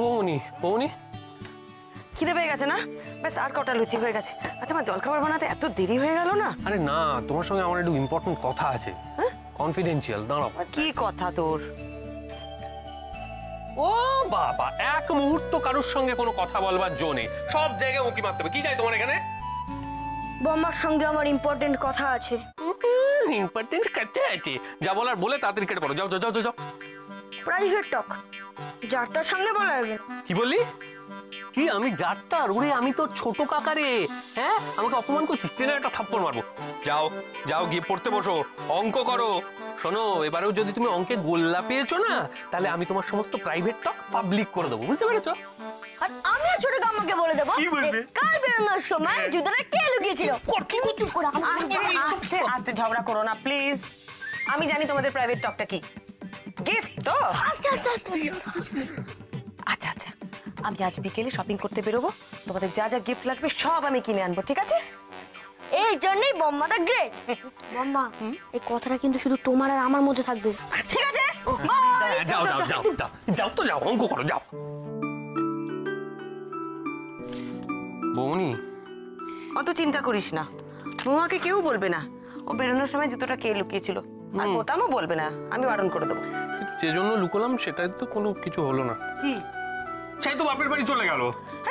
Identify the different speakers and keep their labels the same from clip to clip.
Speaker 1: বৌমনি বৌমনি
Speaker 2: খিদে পেয়ে গেছে না? ব্যাস আর কটা লুচি হয়ে গেছে। আচ্ছা আমার জলখাবার বানাতে এত দেরি হয়ে গেল না?
Speaker 1: আরে না, তোমার সঙ্গে আমার একটু ইম্পর্টেন্ট কথা আছে। হ্যাঁ, কনফিডেন্সিয়াল। দাঁড়াও।
Speaker 2: কি কথা তোর?
Speaker 1: ও বাবা, এক মুহূর্ত কারোর সঙ্গে কোনো কথা বলবার জো নেই, সব জায়গায় উঁকি মারতে হবে। কি চাই তোমার এখানে?
Speaker 3: বম্মার সঙ্গে আমার ইম্পর্টেন্ট কথা আছে।
Speaker 1: ইম্পর্টেন্ট কথা আছে? যা বলার বলে তাড়াতাড়ি কেটে পড়ো। যাও যাও যাও যাও।
Speaker 3: প্রাইভেট টক, যার তার সঙ্গে বলা যাবে।
Speaker 1: কি বললি? কি আমি যাত্রার? ওরে আমি তো ছোট কাকা রে। হ্যাঁ, আমাকে অপমান করছিস? ট্রেনে একটা থাপ্পড় মারবো। যাও যাও গিয়ে পড়তে বসো, অঙ্ক করো। শোনো, এবারেও যদি তুমি অঙ্কে গোল্লা পেয়েছো না, তাহলে আমি তোমার সমস্ত প্রাইভেট টক পাবলিক করে দেবো, বুঝতে পেরেছো?
Speaker 3: আর আমিও ছোট কাম্মাকে বলে দেবো কার বেরোনোর সময় জুতোটা কে লুকিয়েছিল।
Speaker 2: আস্তে আস্তে ঝগড়া করো না প্লিজ। আমি জানি তোমাদের প্রাইভেট টকটা কি। গিফট তো?
Speaker 3: আস্তে আস্তে আস্তে।
Speaker 2: আচ্ছা আচ্ছা, আমি আজ বিকেলে শপিং করতে বেরোবো। তোমাদের যা যা গিফট লাগবে সব আমি কিনে আনবো, ঠিক আছে?
Speaker 3: এই জন্যই বম্মাটা গ্রেট। বম্মা, এই কথাটা কিন্তু শুধু তোমার আর আমার মধ্যে থাকবে, ঠিক আছে?
Speaker 1: যাও যাও যাও যাও যাও তো, যাও অঙ্ক করো, যাও। বৌনি,
Speaker 2: অত চিন্তা করিস না, মহুয়াকে কেউ বলবে না ও বেরোনোর সময় জুতোটা কে লুকিয়েছিল। আর বোতামও বলবে না, আমি বারণ করে দেবো।
Speaker 1: কিন্তু যে জন্য লুকোলাম সেটাই তো কোনো কিছু হলো না।
Speaker 2: কি?
Speaker 1: সেই তো বাপের বাড়ি চলে গেল।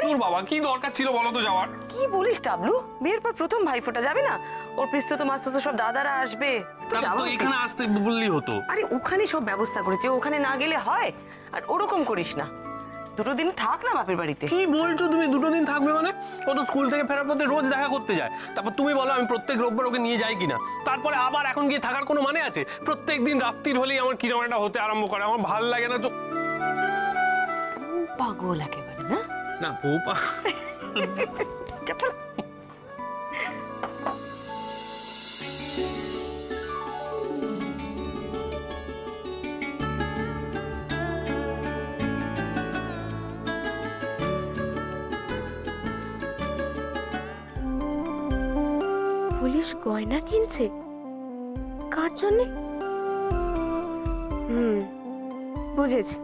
Speaker 1: ওর বাবা, কি দরকার ছিল বলো তো যাওয়ার?
Speaker 2: কি বলিস টাবলু? বিয়ের পর প্রথম ভাইফোঁটা যাবে না? ওর পিস্তত মাস্তত সব দাদারা আসবে,
Speaker 1: তো এখানে আসতে বললেই হতো।
Speaker 2: আরে ওখানে সব ব্যবস্থা করেছে, ওখানে না গেলে হয়? আর ওরকম করিস না, দুটো দিন থাক না বাপের বাড়িতে।
Speaker 1: কি বলছো তুমি? দুটো দিন থাকবে মানে? ও তো স্কুল থেকে ফেরার পথে রোজ দেখা করতে যায়। তারপর তুমি বলো আমি প্রত্যেক রোববার ওকে নিয়ে যাই কিনা। তারপরে আবার এখন গিয়ে থাকার কোনো মানে আছে? প্রত্যেক দিন রাত্রির হলেই আমার কিরকম একটা হতে আরম্ভ করে, আমার ভাল লাগে না তো।
Speaker 2: পাগল একেবারে না?
Speaker 1: না বৌপা,
Speaker 4: পুলিশ গয়না কিনছে কার জন্যে? বুঝেছি,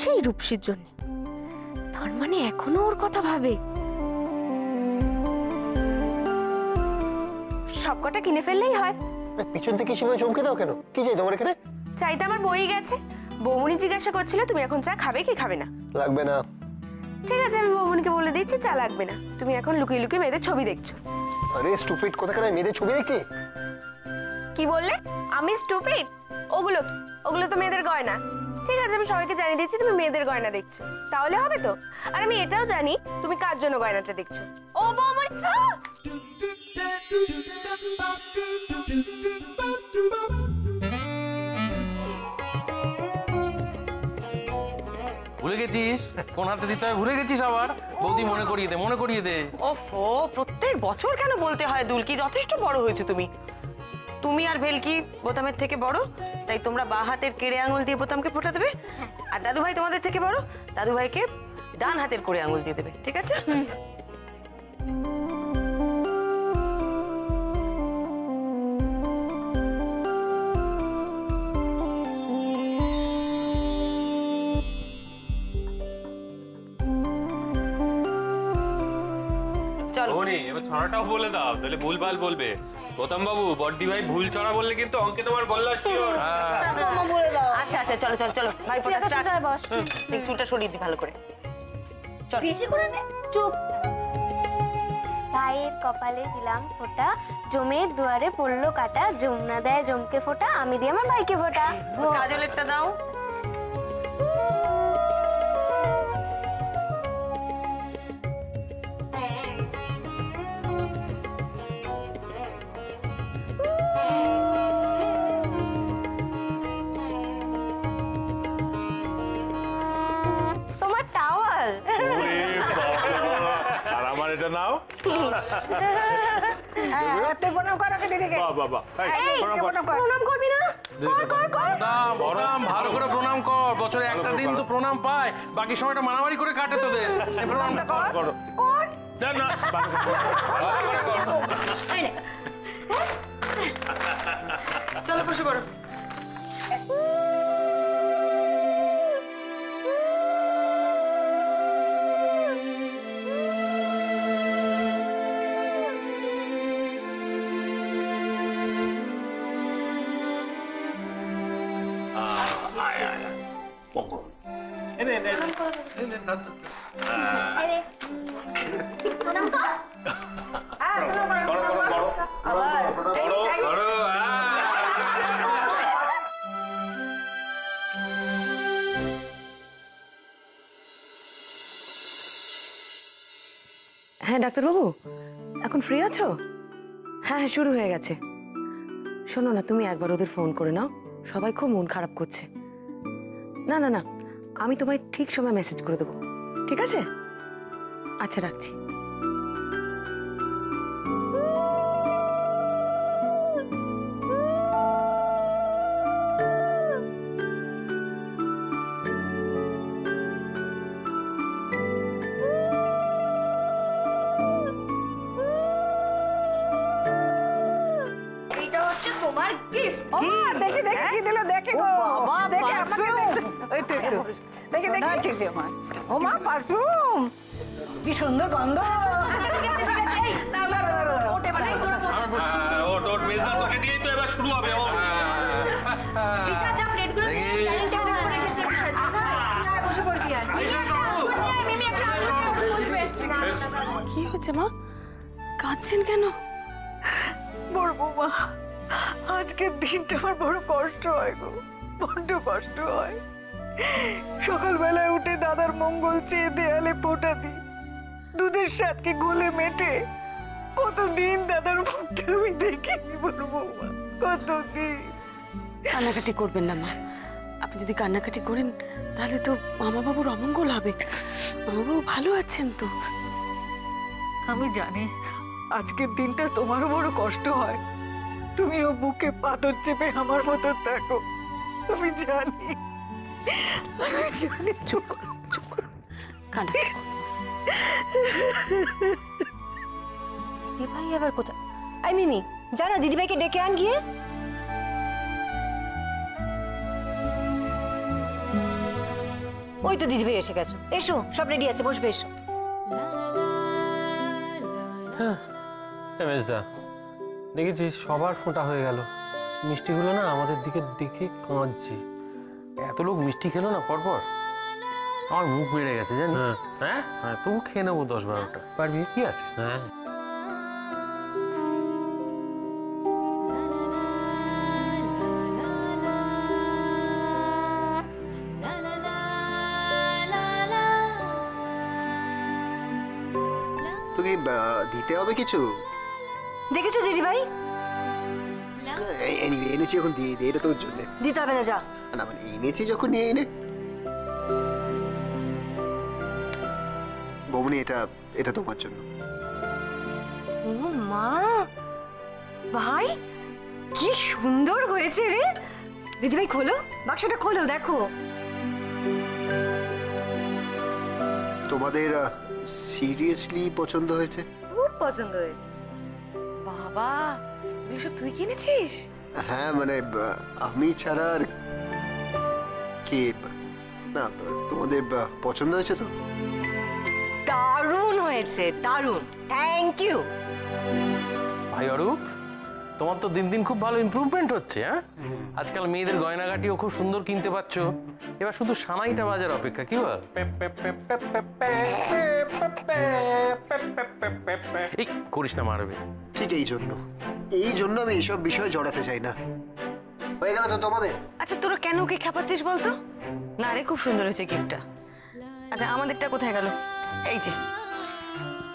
Speaker 4: সেই রূপসীর জন্য। তার মানে এখনো ওর কথা ভাবে। সবকটা কিনে ফেললেই হয়।
Speaker 5: পিছন থেকে সেভাবে চমকে দাও কেন? কি চাই তোমার এখানে?
Speaker 4: চাইতে আমার বই গেছে। বৌমনি জিজ্ঞাসা করছিল তুমি এখন চা খাবে কি খাবে না।
Speaker 5: লাগবে না।
Speaker 4: ঠিক আছে, আমি বৌমনিকে বলে দিচ্ছি চা লাগবে না। তুমি এখন লুকিয়ে লুকিয়ে মেয়েদের ছবি দেখছো।
Speaker 5: আরে স্টুপিড, কোথাকার আমি মেয়েদের ছবি দেখছি?
Speaker 4: কি বললে? আমি স্টুপিড? ওগুলো তো মেয়েদের গয়না। ঠিক আছে, আমি সবাইকে জানিয়ে দিচ্ছি তুমি মেয়েদের গয়না দেখছো, তাহলে হবে তো? আর আমি এটাও জানি তুমি কার জন্য গয়নাটা দেখছো। ও বৌমনি,
Speaker 6: ভুলে গেছিস কোন হাতে দিতে হয়? ভুলে গেছিস আবার? বৌদি মনে করিয়ে দে, মনে করিয়ে দে।
Speaker 2: ওফো, প্রত্যেক বছর কেন বলতে হয়? দুলকি, যথেষ্ট বড় হয়েছে তুমি। তুমি আর ভেলকি বোতামের থেকে বড়, তাই তোমরা বাঁ হাতের কেড়ে আঙুল দিয়ে বোতামকে ফোঁটা দেবে। আর দাদু ভাই তোমাদের থেকে বড়, দাদু ভাইকে ডান হাতের করে আঙুল দিয়ে দেবে, ঠিক আছে?
Speaker 1: এবার ছড়াটাও বলে দাও, তাহলে ভুলভাল বলবে। গৌতম বাবু, বড়দি ভাই ভুল ছড়া বললে কিন্তু অঙ্কে তোমার বললা শিওর।
Speaker 2: আচ্ছা আচ্ছা, চলো চলো চলো ভাই, ফোঁটা স্টার্ট। চুলটা সরিয়ে দি ভালো করে। চল
Speaker 3: বেশি করে নে। চুপ। ভাইয়ের কপালে দিলাম ফোঁটা, জমের দুয়ারে পড়লো কাটা, যমুনা দেয় জমকে ফোঁটা, আমি দিয়ে আমার ভাইকে ফোঁটা।
Speaker 2: কাজলেরটা দাও।
Speaker 1: আর আমার এটা নাও।
Speaker 2: প্রণাম করো দিদিকে।
Speaker 1: বাবা,
Speaker 2: প্রণাম করবি না?
Speaker 6: প্রণাম, ভালো করে প্রণাম কর। বছরে একটা দিন তো প্রণাম পায়, বাকি সময়টা মারামারি করে কাটে তোদের। প্রণামটা কর।
Speaker 1: না
Speaker 2: চলো বসে পড়ো।
Speaker 7: মঙ্গল।
Speaker 2: হ্যাঁ ডাক্তারবাবু, এখন ফ্রি আছো? হ্যাঁ হ্যাঁ, শুরু হয়ে গেছে। শোনো না, তুমি একবার ওদের ফোন করে নাও, সবাই খুব মন খারাপ করছে। না না না, আমি তোমায় ঠিক সময় মেসেজ করে দেবো, ঠিক আছে? আচ্ছা, রাখছি।
Speaker 3: এটা হচ্ছে তোমার গিফট।
Speaker 8: দেখি দেখি কি দিল, দেখি গো দেখি আমাকে ওই তো একটু দেখি দেখি ঠিক দে মা। ও মা, পারফিউম কি সুন্দর গন্ধ।
Speaker 4: ঠিক আছে এই ওটে মানে তোরা
Speaker 1: ওট মেজদা তোকে দিয়েই তো এবার শুরু হবে।
Speaker 4: বিশাল যা প্লেটগুলো নিয়ে ডাইনিং টেবিলের উপরে রেখেছে বিশাল। বসে পড়বি আর মিমি একটা বসবে।
Speaker 2: কি হয়েছে মা? কাঁদছেন কেন?
Speaker 8: বড় বৌমা, আজকের দিনটা আমার বড় কষ্ট হয় গো, বড্ড কষ্ট হয়। সকালবেলায় উঠে দাদার মঙ্গল চেয়ে দেয়ালে ফোঁটা দিই, দুধের স্বাদকে গলে মেটে কতদিন দাদার মুখটা আমি দেখিনি বড় বৌমা, কতদিন।
Speaker 2: কান্নাকাটি করবেন না মা। আপনি যদি কান্নাকাটি করেন তাহলে তো মামা বাবুর অমঙ্গল হবে। মামা বাবু ভালো আছেন তো?
Speaker 8: আমি জানি আজকের দিনটা তোমারও বড় কষ্ট হয়, তুমিও বুকে পাথর চেপে আমার মতো থাকো, আমি জানি, আমি জানি।
Speaker 2: চুপ করো, চুপ করো, কান্না।
Speaker 3: দিদি ভাই আবার কোথায়? আই মিমি, জানা দিদি ভাইকে ডেকে আন গিয়ে। ওই তো দিদি ভাই এসে গেছো, এসো, সব রেডি আছে, বসবে, এসো।
Speaker 1: মেজদা, দেখেছিস সবার ফোঁটা হয়ে গেল। মিষ্টিগুলো না আমাদের দিকে দেখে কাঁদছে। এত লোক মিষ্টি খেলো না পরপর, আমার মুখ বেড়ে গেছে জানিস। হ্যাঁ হ্যাঁ, তবু খেয়ে নেবো 10-12টা। পারবি? কি আছে? হ্যাঁ।
Speaker 5: তোকে দিতে হবে কিছু?
Speaker 3: দেখেছো দিদি ভাই?
Speaker 5: এনেছি, এখন দিয়ে দে, এটা তোর জন্য।
Speaker 3: দিতে হবে না, যা।
Speaker 5: না মানে এনেছি যখন নিয়ে এনে। বৌমনি, এটা এটা তোমার জন্য।
Speaker 3: ও মা, ভাই কি সুন্দর হয়েছে রে। দিদি ভাই খোলো, বাক্সটা খোলো, দেখো।
Speaker 5: তোমাদের সিরিয়াসলি পছন্দ হয়েছে?
Speaker 3: খুব পছন্দ হয়েছে।
Speaker 2: বাবা, এসব তুই কিনেছিস?
Speaker 5: হ্যাঁ মানে আমি ছাড়া আর কে? না, তোমাদের পছন্দ হয়েছে তো?
Speaker 3: দারুণ হয়েছে, দারুণ, থ্যাংক ইউ।
Speaker 6: ভাই অরূপ, তোমার তো দিন দিন খুব ভালো ইমপ্রুভমেন্ট হচ্ছে। হ্যাঁ, আজকাল মেয়েদের গয়নাগাটিও খুব সুন্দর কিনতে পারছো। এবার শুধু সানাইটা বাজার অপেক্ষা, কি বল? এই করিস না, মারবে।
Speaker 5: ঠিক এই জন্য আমি এইসব বিষয়ে জড়াতে চাই না। হয়ে গেল তো তোমাদের?
Speaker 2: আচ্ছা, তোরা কেন ওকে খেপাচ্ছিস বলতো? না রে, খুব সুন্দর হয়েছে গিফটটা। আচ্ছা, আমাদেরটা কোথায় গেল? এই যে,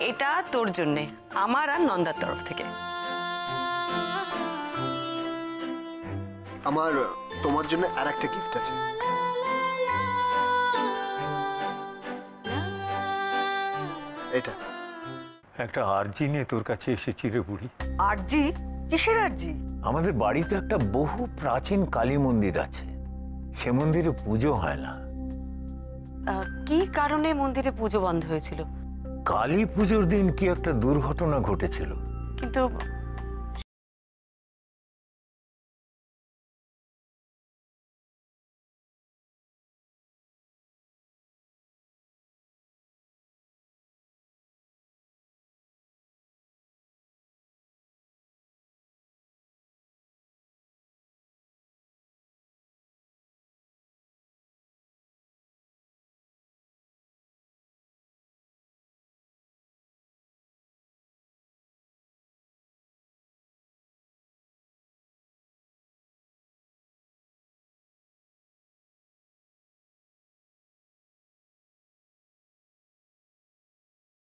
Speaker 2: এটা তোর জন্যে, আমার আর নন্দার তরফ থেকে।
Speaker 5: আমার তোমার জন্য আর একটা গিফট আছে। এটা
Speaker 9: একটা আরজি নিয়ে তোর কাছে এসেছি রে বুড়ি।
Speaker 8: আরজি? কিসের আরজি?
Speaker 9: আমাদের বাড়িতে একটা বহু প্রাচীন কালী মন্দির আছে, সে মন্দিরে পুজো হয় না।
Speaker 2: কি কারণে মন্দিরে পুজো বন্ধ হয়েছিল?
Speaker 9: কালী পুজোর দিন কি একটা দুর্ঘটনা ঘটেছিল।
Speaker 2: কিন্তু